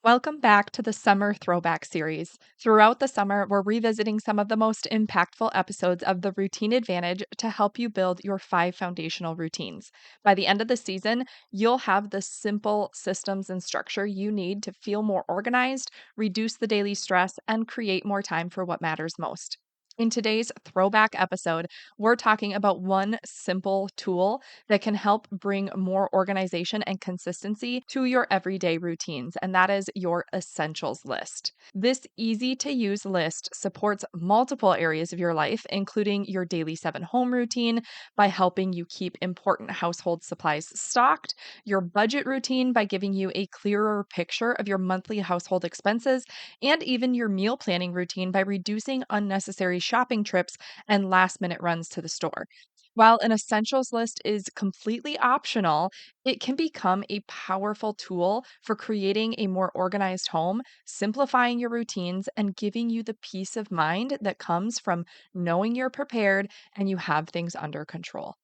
Welcome back to the Summer Throwback Series. Throughout the summer, we're revisiting some of the most impactful episodes of The Routine Advantage to help you build your 5 foundational routines. By the end of the season, you'll have the simple systems and structure you need to feel more organized, reduce the daily stress, and create more time for what matters most. In today's throwback episode, we're talking about one simple tool that can help bring more organization and consistency to your everyday routines, and that is your essentials list. This easy to use list supports multiple areas of your life, including your daily 7 home routine by helping you keep important household supplies stocked, your budget routine by giving you a clearer picture of your monthly household expenses, and even your meal planning routine by reducing unnecessary shopping trips and last minute runs to the store. While an essentials list is completely optional, it can become a powerful tool for creating a more organized home, simplifying your routines, and giving you the peace of mind that comes from knowing you're prepared and you have things under control.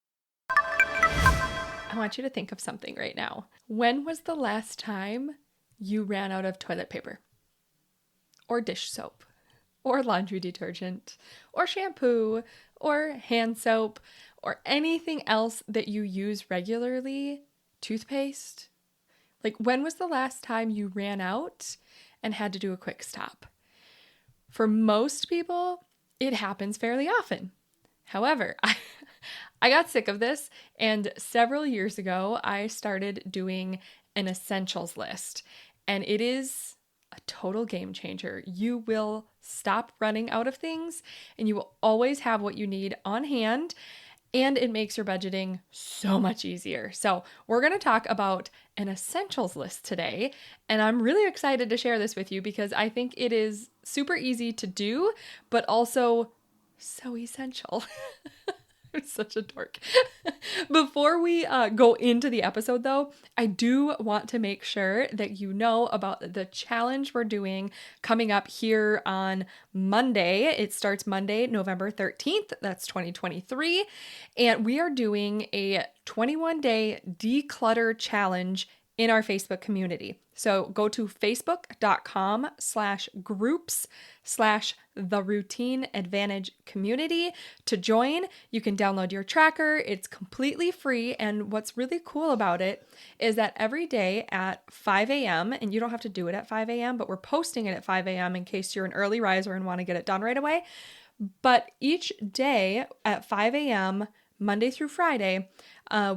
I want you to think of something right now. When was the last time you ran out of toilet paper? Or dish soap? Or laundry detergent, or shampoo, or hand soap, or anything else that you use regularly, toothpaste. Like, when was the last time you ran out and had to do a quick stop? For most people, it happens fairly often. However, I got sick of this, and several years ago, I started doing an essentials list, and it is a total game changer. You will stop running out of things and you will always have what you need on hand, and it makes your budgeting so much easier. So, we're going to talk about an essentials list today, and I'm really excited to share this with you because I think it is super easy to do, but also so essential. I'm such a dork. Before we go into the episode, though, I do want to make sure that you know about the challenge we're doing coming up here on Monday. It starts Monday, November 13th. That's 2023. And we are doing a 21-day declutter challenge in our Facebook community. So go to facebook.com/groups/The Routine Advantage Community to join. You can download your tracker. It's completely free. And what's really cool about it is that every day at 5 a.m., and you don't have to do it at 5 a.m., but we're posting it at 5 a.m. in case you're an early riser and want to get it done right away. But each day at 5 a.m., Monday through Friday,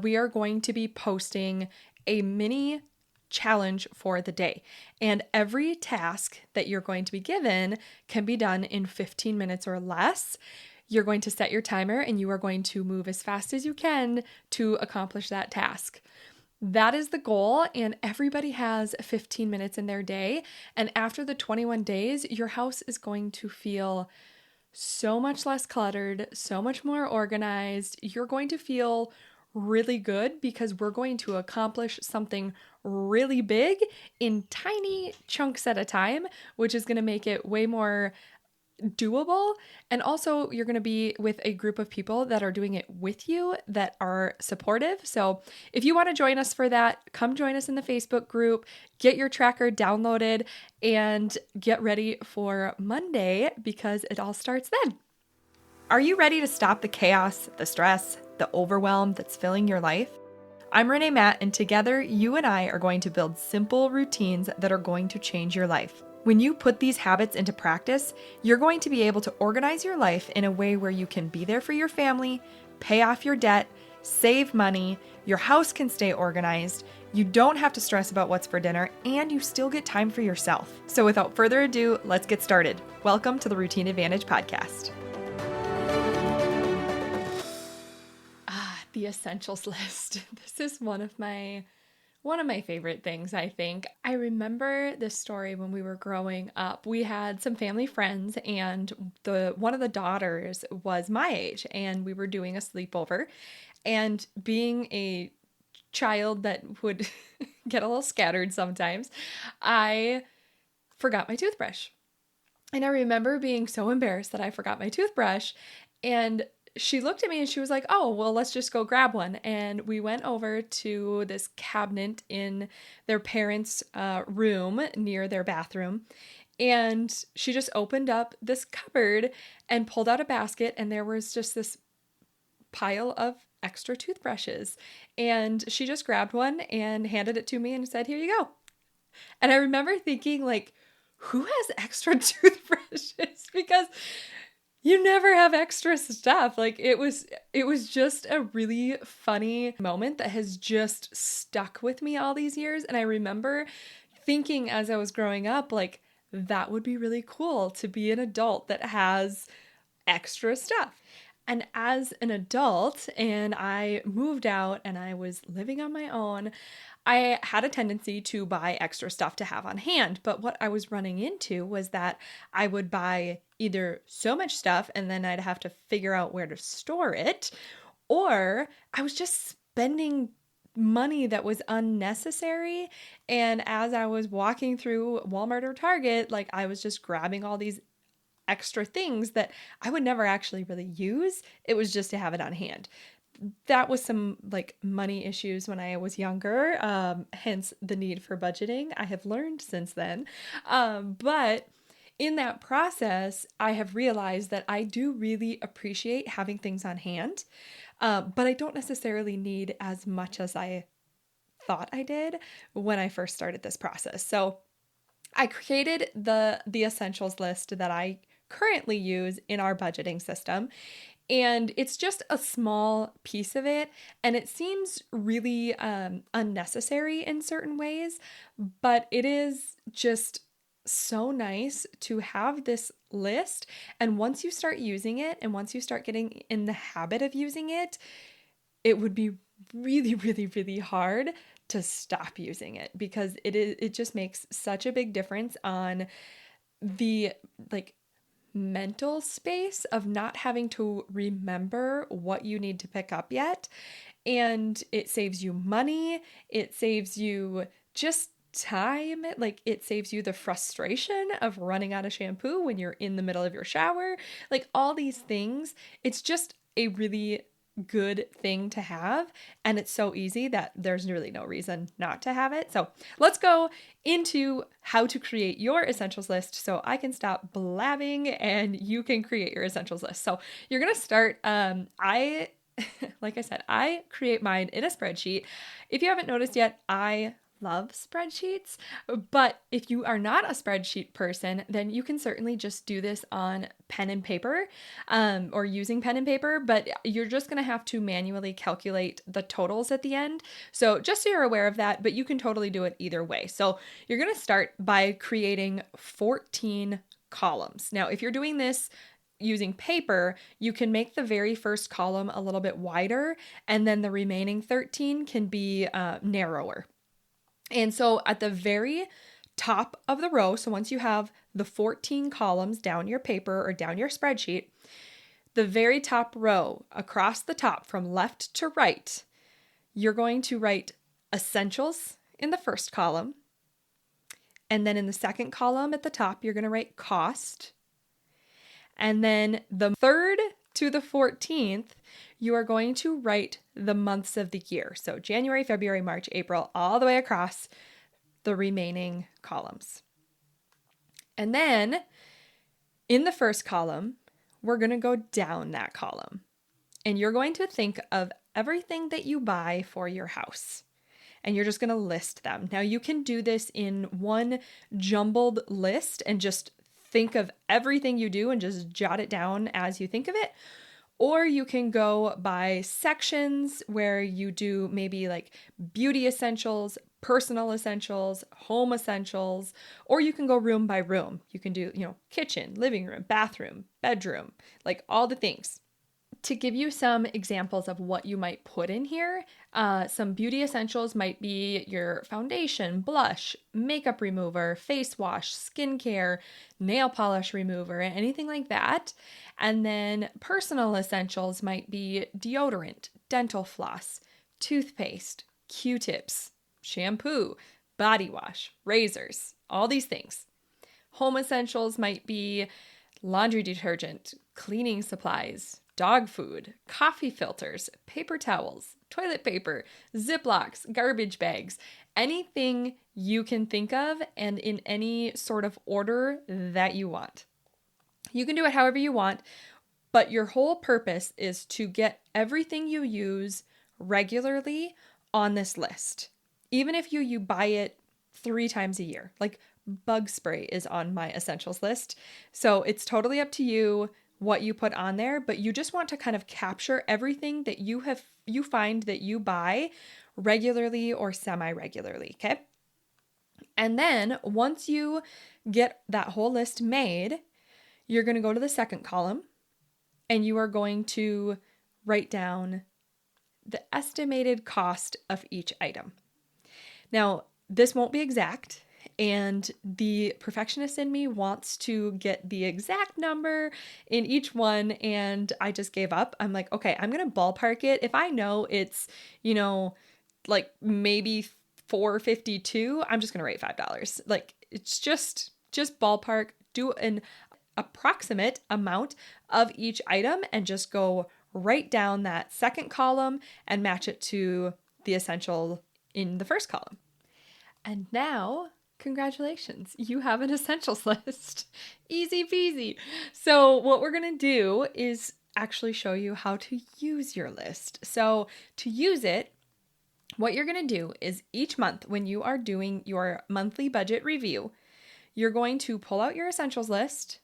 we are going to be posting a mini challenge for the day. And every task that you're going to be given can be done in 15 minutes or less. You're going to set your timer and you are going to move as fast as you can to accomplish that task. That is the goal, and everybody has 15 minutes in their day. And after the 21 days, your house is going to feel so much less cluttered, so much more organized. You're going to feel really good because we're going to accomplish something really big in tiny chunks at a time, which is going to make it way more doable. And also, you're going to be with a group of people that are doing it with you that are supportive. So if you want to join us for that, come join us in the Facebook group, get your tracker downloaded, and get ready for Monday because it all starts then. Are you ready to stop the chaos, the stress, the overwhelm that's filling your life? I'm Renee Matt, and together you and I are going to build simple routines that are going to change your life. When you put these habits into practice, you're going to be able to organize your life in a way where you can be there for your family, pay off your debt, save money, your house can stay organized, you don't have to stress about what's for dinner, and you still get time for yourself. So without further ado, let's get started. Welcome to the Routine Advantage podcast. The essentials list. This is one of my favorite things, I think. I remember this story when we were growing up. We had some family friends, and one of the daughters was my age, and we were doing a sleepover. And being a child that would get a little scattered sometimes, I forgot my toothbrush. And I remember being so embarrassed that I forgot my toothbrush and she looked at me and she was like, oh, well, let's just go grab one. And we went over to this cabinet in their parents' room near their bathroom. And she just opened up this cupboard and pulled out a basket. And there was just this pile of extra toothbrushes. And she just grabbed one and handed it to me and said, here you go. And I remember thinking, like, who has extra toothbrushes? Because you never have extra stuff. Like, it was just a really funny moment that has just stuck with me all these years. And I remember thinking as I was growing up, like, that would be really cool to be an adult that has extra stuff. And as an adult, and I moved out and I was living on my own, I had a tendency to buy extra stuff to have on hand. But what I was running into was that I would buy either so much stuff and then I'd have to figure out where to store it, or I was just spending money that was unnecessary. And as I was walking through Walmart or Target, like, I was just grabbing all these extra things that I would never actually really use. It was just to have it on hand. That was some like money issues when I was younger, hence the need for budgeting. I have learned since then. But in that process, I have realized that I do really appreciate having things on hand, but I don't necessarily need as much as I thought I did when I first started this process. So I created the essentials list that I currently use in our budgeting system. And it's just a small piece of it. And it seems really unnecessary in certain ways, but it is just so nice to have this list. And once you start using it and once you start getting in the habit of using it, it would be really, really, really hard to stop using it, because it just makes such a big difference on the like mental space of not having to remember what you need to pick up yet. And it saves you money. It saves you just time. Like, it saves you the frustration of running out of shampoo when you're in the middle of your shower. Like, all these things. It's just a really good thing to have, and it's so easy that there's really no reason not to have it. So let's go into how to create your essentials list so I can stop blabbing and you can create your essentials list. So you're gonna start, I like I said, I create mine in a spreadsheet. If you haven't noticed yet, I love spreadsheets, but if you are not a spreadsheet person, then you can certainly just do this on pen and paper, or using pen and paper, but you're just going to have to manually calculate the totals at the end. So just so you're aware of that, but you can totally do it either way. So you're going to start by creating 14 columns. Now, if you're doing this using paper, you can make the very first column a little bit wider, and then the remaining 13 can be narrower. And so at the very top of the row, so once you have the 14 columns down your paper or down your spreadsheet, the very top row across the top from left to right, you're going to write essentials in the first column. And then in the second column at the top, you're going to write cost. And then the third to the 14th, you are going to write the months of the year. So January, February, March, April, all the way across the remaining columns. And then in the first column, we're going to go down that column. And you're going to think of everything that you buy for your house. And you're just going to list them. Now, you can do this in one jumbled list and just think of everything you do and just jot it down as you think of it. Or you can go by sections where you do maybe like beauty essentials, personal essentials, home essentials, or you can go room by room. You can do, kitchen, living room, bathroom, bedroom, like all the things. To give you some examples of what you might put in here, some beauty essentials might be your foundation, blush, makeup remover, face wash, skincare, nail polish remover, anything like that. And then personal essentials might be deodorant, dental floss, toothpaste, Q-tips, shampoo, body wash, razors, all these things. Home essentials might be laundry detergent, cleaning supplies, dog food, coffee filters, paper towels, toilet paper, Ziplocs, garbage bags, anything you can think of and in any sort of order that you want. You can do it however you want, but your whole purpose is to get everything you use regularly on this list. Even if you buy it 3 times a year, like bug spray is on my essentials list. So it's totally up to you what you put on there, but you just want to kind of capture everything that you find that you buy regularly or semi-regularly, okay? And then once you get that whole list made, you're going to go to the second column and you are going to write down the estimated cost of each item. Now, this won't be exact, and the perfectionist in me wants to get the exact number in each one, and I just gave up. I'm like, okay, I'm going to ballpark it. If I know it's, like maybe $4.52, I'm just going to write $5. Like, it's just ballpark, do an approximate amount of each item and just go right down that second column and match it to the essential in the first column. And now, congratulations, you have an essentials list. Easy peasy. So what we're going to do is actually show you how to use your list. So to use it, what you're going to do is each month when you are doing your monthly budget review, you're going to pull out your essentials list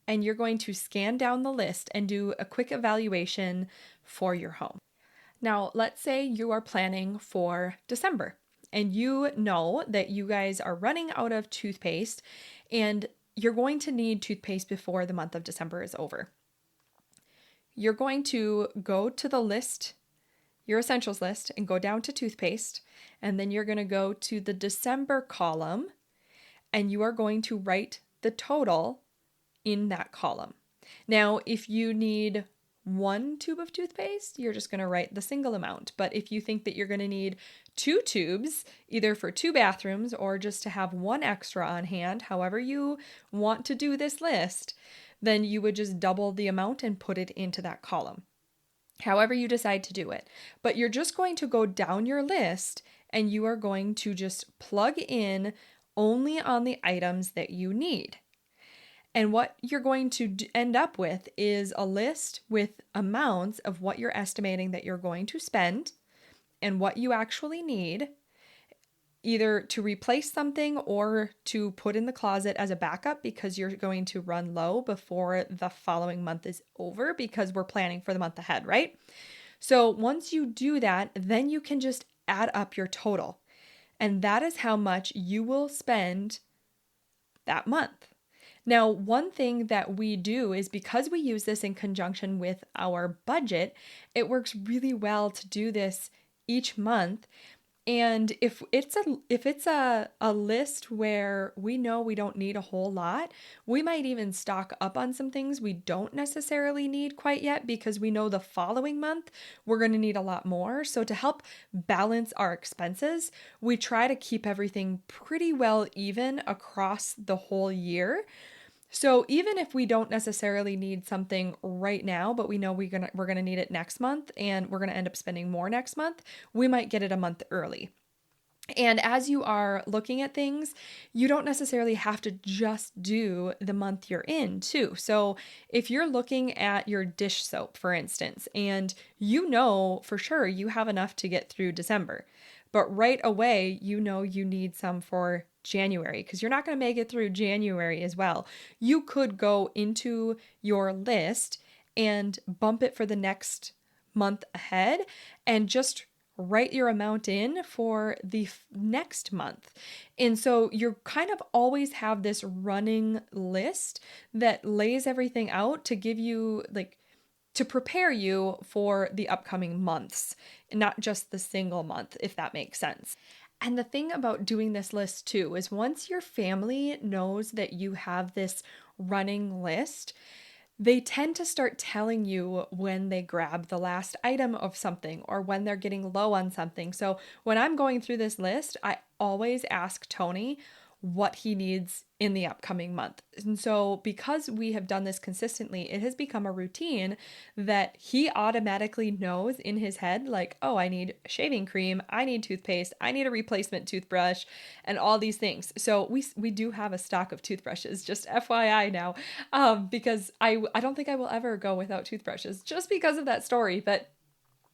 and you're going to scan down the list and do a quick evaluation for your home. Now, let's say you are planning for December and you know that you guys are running out of toothpaste and you're going to need toothpaste before the month of December is over. You're going to go to the list, your essentials list, and go down to toothpaste, and then you're going to go to the December column and you are going to write the total in that column. Now, if you need 1 tube of toothpaste, you're just going to write the single amount. But if you think that you're going to need 2 tubes, either for 2 bathrooms or just to have 1 extra on hand, however you want to do this list, then you would just double the amount and put it into that column. However you decide to do it. But you're just going to go down your list and you are going to just plug in only on the items that you need. And what you're going to end up with is a list with amounts of what you're estimating that you're going to spend and what you actually need, either to replace something or to put in the closet as a backup because you're going to run low before the following month is over because we're planning for the month ahead, right? So once you do that, then you can just add up your total. And that is how much you will spend that month. Now, one thing that we do is because we use this in conjunction with our budget, it works really well to do this each month. And if it's a list where we know we don't need a whole lot, we might even stock up on some things we don't necessarily need quite yet because we know the following month we're going to need a lot more. So to help balance our expenses, we try to keep everything pretty well even across the whole year. So even if we don't necessarily need something right now, but we know we're gonna need it next month and we're gonna end up spending more next month, we might get it a month early. And as you are looking at things, you don't necessarily have to just do the month you're in too. So if you're looking at your dish soap, for instance, and you know for sure you have enough to get through December, but right away you know you need some for January because you're not going to make it through January as well. You could go into your list and bump it for the next month ahead and just write your amount in for the next month. And so you kind of always have this running list that lays everything out to give you to prepare you for the upcoming months, and not just the single month, if that makes sense. And the thing about doing this list too is once your family knows that you have this running list, they tend to start telling you when they grab the last item of something or when they're getting low on something. So when I'm going through this list, I always ask Tony, what he needs in the upcoming month. And so because we have done this consistently, it has become a routine that he automatically knows in his head, like, oh, I need shaving cream, I need toothpaste, I need a replacement toothbrush, and all these things. So we do have a stock of toothbrushes, just FYI now, because I don't think I will ever go without toothbrushes just because of that story. But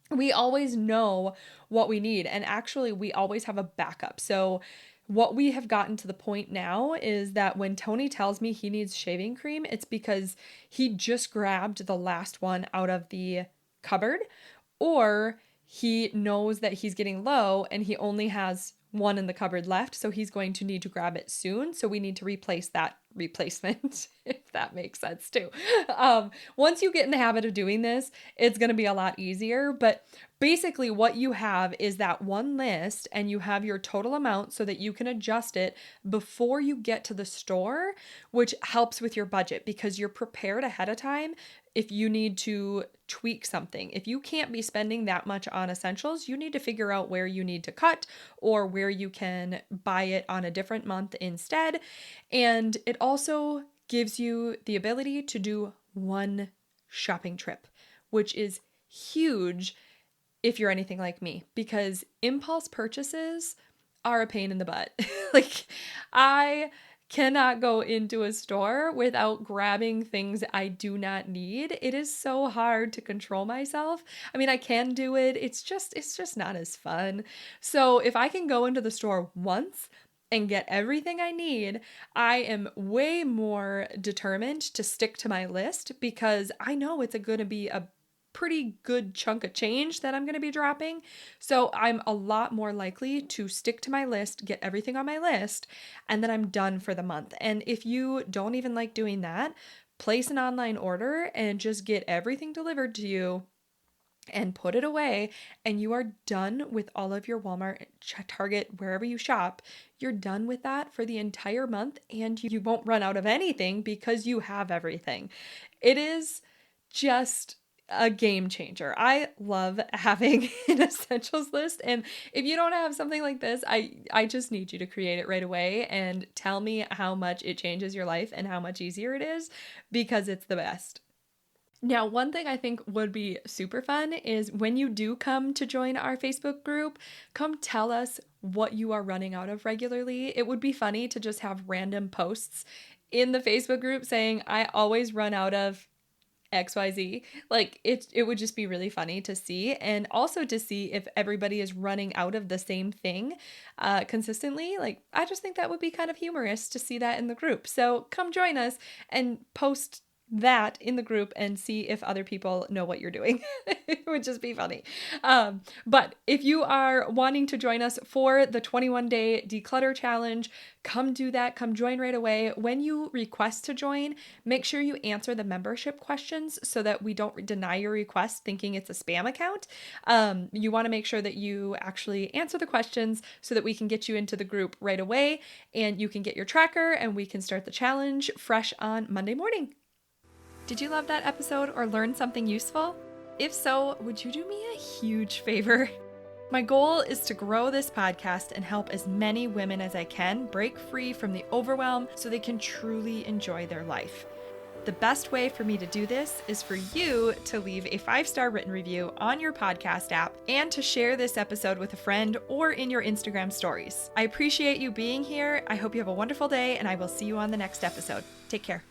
we always know what we need, and actually we always have a backup. So what we have gotten to the point now is that when Tony tells me he needs shaving cream, it's because he just grabbed the last one out of the cupboard, or he knows that he's getting low and he only has one in the cupboard left, so he's going to need to grab it soon. So we need to replace that replacement, if that makes sense too. Once you get in the habit of doing this, it's going to be a lot easier. But basically what you have is that one list, and you have your total amount so that you can adjust it before you get to the store, which helps with your budget because you're prepared ahead of time if you need to tweak something. If you can't be spending that much on essentials, you need to figure out where you need to cut or where you can buy it on a different month instead. And it also gives you the ability to do one shopping trip, which is huge if you're anything like me, because impulse purchases are a pain in the butt. Like, I cannot go into a store without grabbing things I do not need. It is so hard to control myself. I mean, I can do it. It's just not as fun. So if I can go into the store once and get everything I need, I am way more determined to stick to my list because I know it's going to be a pretty good chunk of change that I'm going to be dropping. So I'm a lot more likely to stick to my list, get everything on my list, and then I'm done for the month. And if you don't even like doing that, place an online order and just get everything delivered to you and put it away, and you are done with all of your Walmart, Target, wherever you shop. You're done with that for the entire month, and you won't run out of anything because you have everything. It is just a game changer. I love having an essentials list, and if you don't have something like this, I just need you to create it right away and tell me how much it changes your life and how much easier it is, because it's the best. Now, one thing I think would be super fun is when you do come to join our Facebook group, come tell us what you are running out of regularly. It would be funny to just have random posts in the Facebook group saying, I always run out of XYZ. Like, it would just be really funny to see, and also to see if everybody is running out of the same thing consistently. Like, I just think that would be kind of humorous to see that in the group. So come join us and post that in the group and see if other people know what you're doing. It would just be funny. But if you are wanting to join us for the 21-day declutter challenge, come do that. Come join right away. When you request to join, make sure you answer the membership questions so that we don't deny your request thinking it's a spam account. You want to make sure that you actually answer the questions so that we can get you into the group right away, and you can get your tracker and we can start the challenge fresh on Monday morning. Did you love that episode or learn something useful? If so, would you do me a huge favor? My goal is to grow this podcast and help as many women as I can break free from the overwhelm so they can truly enjoy their life. The best way for me to do this is for you to leave a 5-star written review on your podcast app and to share this episode with a friend or in your Instagram stories. I appreciate you being here. I hope you have a wonderful day, and I will see you on the next episode. Take care.